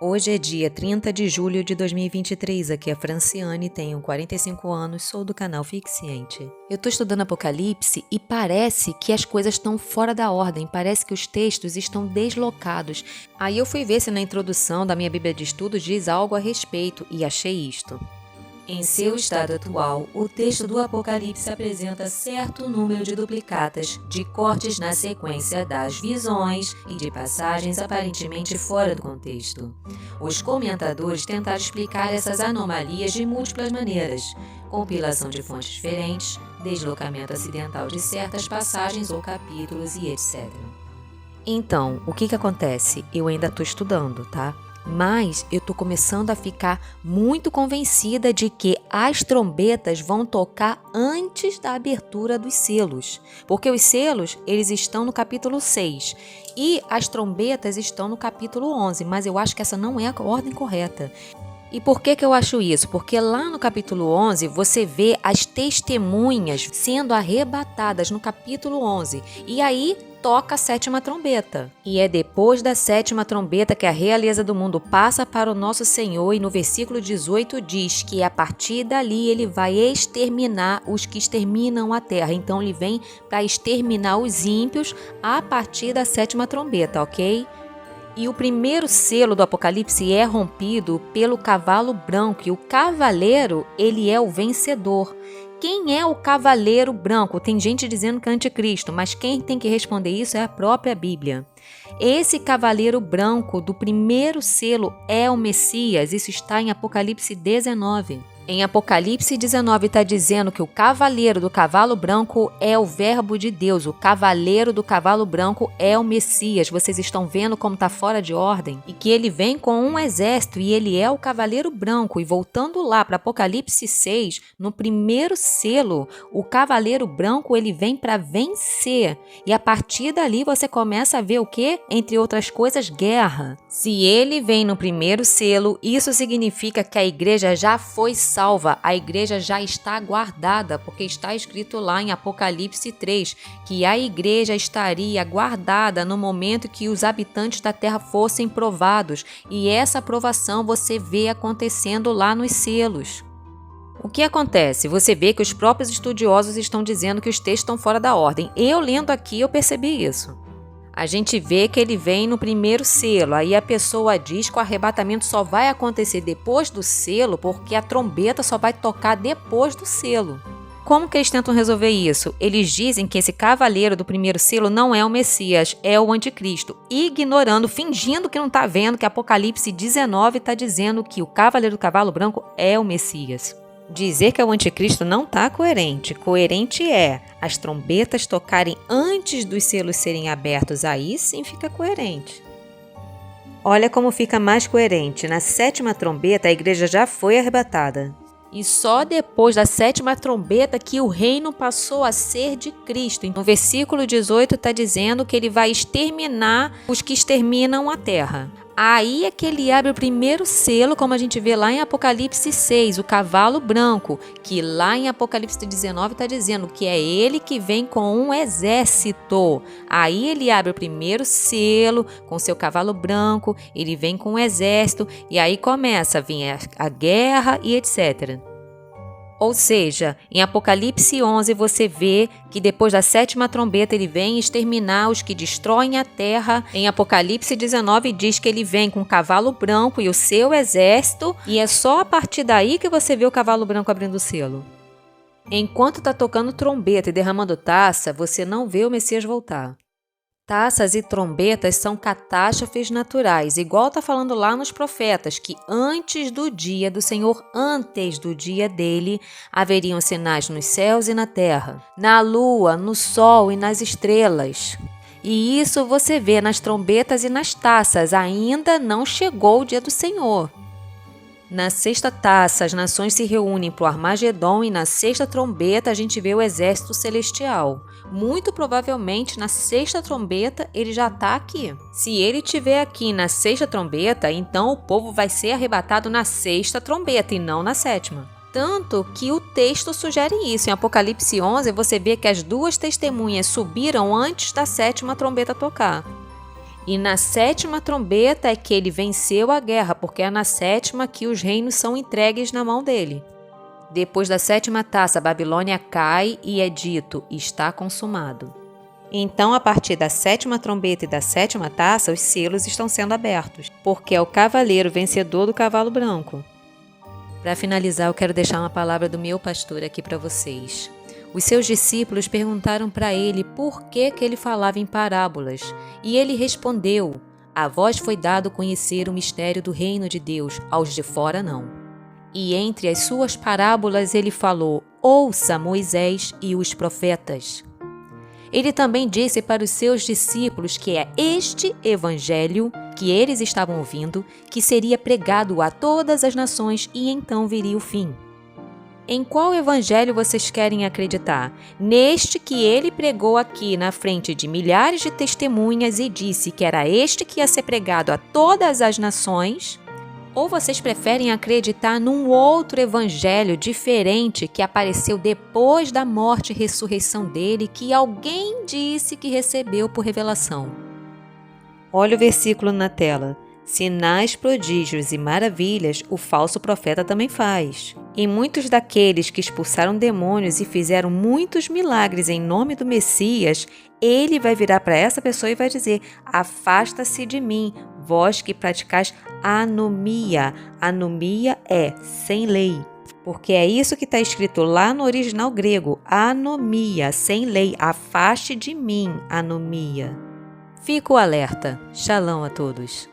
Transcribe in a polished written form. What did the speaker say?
Hoje é dia 30 de julho de 2023, aqui é a Franciane, tenho 45 anos, sou do canal Fixiente. Eu estou estudando Apocalipse e parece que as coisas estão fora da ordem, parece que os textos estão deslocados. Aí eu fui ver se na introdução da minha Bíblia de Estudos diz algo a respeito e achei isto. Em seu estado atual, o texto do Apocalipse apresenta certo número de duplicatas, de cortes na sequência das visões e de passagens aparentemente fora do contexto. Os comentadores tentaram explicar essas anomalias de múltiplas maneiras: compilação de fontes diferentes, deslocamento acidental de certas passagens ou capítulos e etc. Então, o que acontece? Eu ainda estou estudando, tá? Mas eu estou começando a ficar muito convencida de que as trombetas vão tocar antes da abertura dos selos. Porque os selos, eles estão no capítulo 6 e as trombetas estão no capítulo 11, mas eu acho que essa não é a ordem correta. E por que eu acho isso? Porque lá no capítulo 11 você vê as testemunhas sendo arrebatadas no capítulo 11. E aí toca a sétima trombeta. E é depois da sétima trombeta que a realeza do mundo passa para o nosso Senhor, e no versículo 18 diz que a partir dali ele vai exterminar os que exterminam a terra. Então ele vem para exterminar os ímpios a partir da sétima trombeta, ok? E o primeiro selo do Apocalipse é rompido pelo cavalo branco, e o cavaleiro, ele é o vencedor. Quem é o cavaleiro branco? Tem gente dizendo que é anticristo, mas quem tem que responder isso é a própria Bíblia. Esse cavaleiro branco do primeiro selo é o Messias, isso está em Apocalipse 19. Em Apocalipse 19 está dizendo que o cavaleiro do cavalo branco é o verbo de Deus, o cavaleiro do cavalo branco é o Messias. Vocês estão vendo como está fora de ordem? E que ele vem com um exército e ele é o cavaleiro branco. E voltando lá para Apocalipse 6, no primeiro selo, o cavaleiro branco ele vem para vencer. E a partir dali você começa a ver o quê? Entre outras coisas, guerra. Se ele vem no primeiro selo, isso significa que a igreja já foi salva, a igreja já está guardada, porque está escrito lá em Apocalipse 3, que a igreja estaria guardada no momento que os habitantes da terra fossem provados, e essa provação você vê acontecendo lá nos selos. O que acontece? Você vê que os próprios estudiosos estão dizendo que os textos estão fora da ordem. Eu lendo aqui, eu percebi isso. A gente vê que ele vem no primeiro selo, aí a pessoa diz que o arrebatamento só vai acontecer depois do selo, porque a trombeta só vai tocar depois do selo. Como que eles tentam resolver isso? Eles dizem que esse cavaleiro do primeiro selo não é o Messias, é o anticristo, ignorando, fingindo que não está vendo que Apocalipse 19 está dizendo que o cavaleiro do cavalo branco é o Messias. Dizer que é o anticristo não está coerente. Coerente é as trombetas tocarem antes dos selos serem abertos. Aí sim fica coerente. Olha como fica mais coerente. Na sétima trombeta, a igreja já foi arrebatada. E só depois da sétima trombeta que o reino passou a ser de Cristo. No versículo 18 está dizendo que ele vai exterminar os que exterminam a terra. Aí é que ele abre o primeiro selo, como a gente vê lá em Apocalipse 6, o cavalo branco, que lá em Apocalipse 19 está dizendo que é ele que vem com um exército. Aí ele abre o primeiro selo com seu cavalo branco, ele vem com um exército, e aí começa a vir a guerra e etc. Ou seja, em Apocalipse 11 você vê que depois da sétima trombeta ele vem exterminar os que destroem a terra. Em Apocalipse 19 diz que ele vem com um cavalo branco e o seu exército, e é só a partir daí que você vê o cavalo branco abrindo o selo. Enquanto está tocando trombeta e derramando taça, você não vê o Messias voltar. Taças e trombetas são catástrofes naturais, igual está falando lá nos profetas, que antes do dia do Senhor, antes do dia dele, haveriam sinais nos céus e na terra, na lua, no sol e nas estrelas. E isso você vê nas trombetas e nas taças, ainda não chegou o dia do Senhor. Na sexta taça, as nações se reúnem para o Armagedon, e na sexta trombeta a gente vê o exército celestial. Muito provavelmente na sexta trombeta ele já está aqui. Se ele estiver aqui na sexta trombeta, então o povo vai ser arrebatado na sexta trombeta e não na sétima. Tanto que o texto sugere isso. Em Apocalipse 11 você vê que as duas testemunhas subiram antes da sétima trombeta tocar. E na 7ª trombeta é que ele venceu a guerra, porque é na 7ª que os reinos são entregues na mão dele. Depois da 7ª taça, a Babilônia cai e é dito, está consumado. Então, a partir da 7ª trombeta e da 7ª taça, os selos estão sendo abertos, porque é o cavaleiro vencedor do cavalo branco. Para finalizar, eu quero deixar uma palavra do meu pastor aqui para vocês. Os seus discípulos perguntaram para ele por que ele falava em parábolas, e ele respondeu: a vós foi dado conhecer o mistério do reino de Deus, aos de fora não. E entre as suas parábolas ele falou: ouça Moisés e os profetas. Ele também disse para os seus discípulos que é este evangelho que eles estavam ouvindo, que seria pregado a todas as nações e então viria o fim. Em qual evangelho vocês querem acreditar? Neste que ele pregou aqui na frente de milhares de testemunhas e disse que era este que ia ser pregado a todas as nações? Ou vocês preferem acreditar num outro evangelho diferente que apareceu depois da morte e ressurreição dele, que alguém disse que recebeu por revelação? Olha o versículo na tela. Sinais, prodígios e maravilhas o falso profeta também faz. E muitos daqueles que expulsaram demônios e fizeram muitos milagres em nome do Messias, ele vai virar para essa pessoa e vai dizer: afasta-se de mim, vós que praticais anomia. Anomia é sem lei. Porque é isso que está escrito lá no original grego, anomia, sem lei, afaste de mim, anomia. Fica o alerta. Shalom a todos.